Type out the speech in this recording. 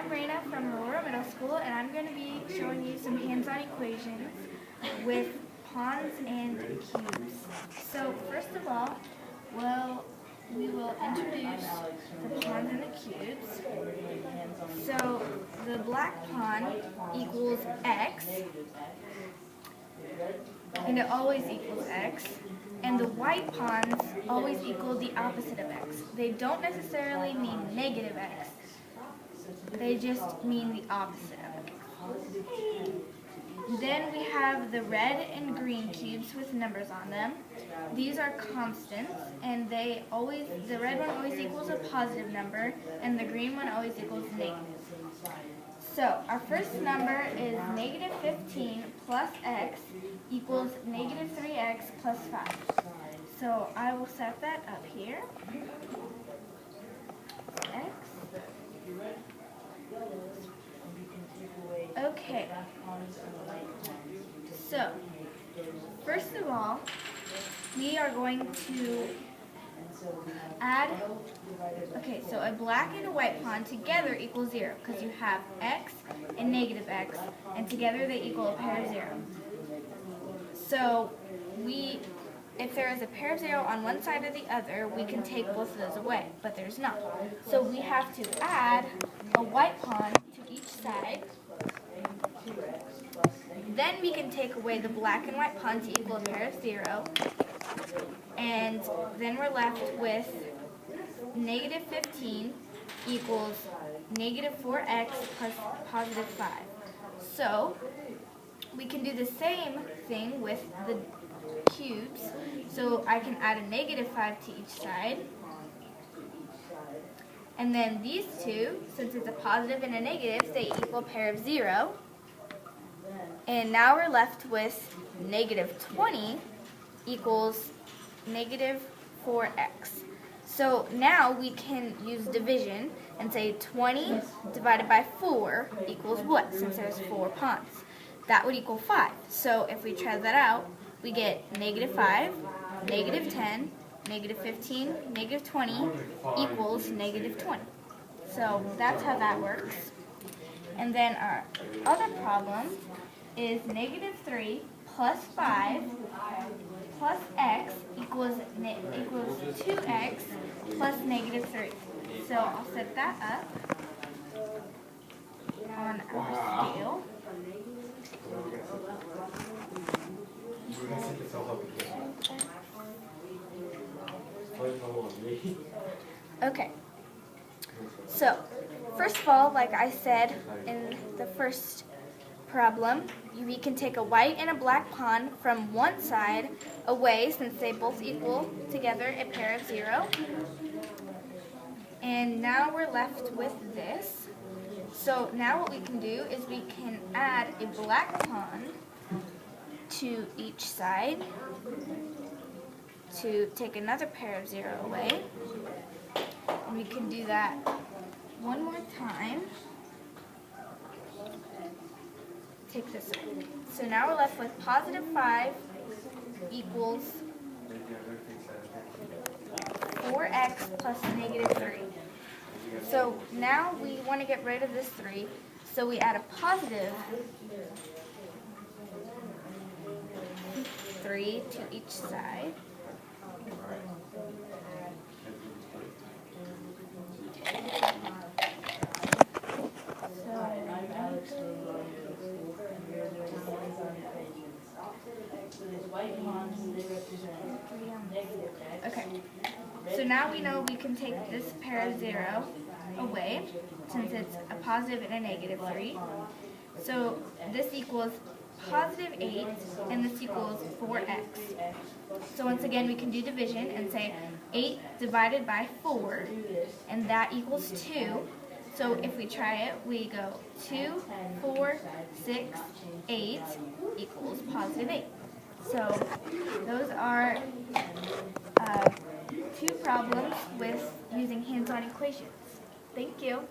I'm Raina from Aurora Middle School, and I'm going to be showing you some hands-on equations with pawns and cubes. So first of all, we will introduce the pawns and the cubes. So the black pawn equals x, and it always equals x. And the white pawns always equal the opposite of x. They don't necessarily mean negative x. They just mean the opposite of x. Then we have the red and green cubes with numbers on them. These are constants, and the red one always equals a positive number, and the green one always equals negative. So our first number is negative 15 plus x equals negative 3x plus 5. So I will set that up here. X. Okay. So, first of all, we are going to add, so a black and a white pawn together equals 0, because you have x and negative x, and together they equal a pair of 0. So, if there is a pair of 0 on one side or the other, we can take both of those away, but there's not. So we have to add a white pawn to each side. Then we can take away the black and white pawn to equal a pair of 0. And then we're left with negative 15 equals negative 4x plus positive 5. So we can do the same thing with the cubes. So I can add a negative 5 to each side. And then these two, since it's a positive and a negative, they equal a pair of 0. And now we're left with negative 20 equals negative 4x. So now we can use division and say 20 divided by 4 equals what, since there's 4 pawns? That would equal 5. So if we try that out, we get negative 5, negative 10, negative 15, negative 20 equals negative 20. So that's how that works. And then our other problem is negative 3 plus 5 plus x equals 2x plus negative 3. So I'll set that up on our scale. Okay, so first of all, like I said in the first problem, we can take a white and a black pawn from one side away, since they both equal together a pair of 0. And now we're left with this. So now what we can do is we can add a black pawn to each side to take another pair of 0 away. And we can do that one more time. Take this away. So now we're left with positive 5 equals 4x plus negative 3. So now we want to get rid of this 3, so we add a positive 3 to each side. Okay, so now we know we can take this pair of 0 away, since it's a positive and a negative 3. So this equals positive 8, and this equals 4x. So once again, we can do division and say 8 divided by 4, and that equals 2. So if we try it, we go 2, 4, 6, 8 equals positive 8. So those are 2 problems with using hands-on equations. Thank you.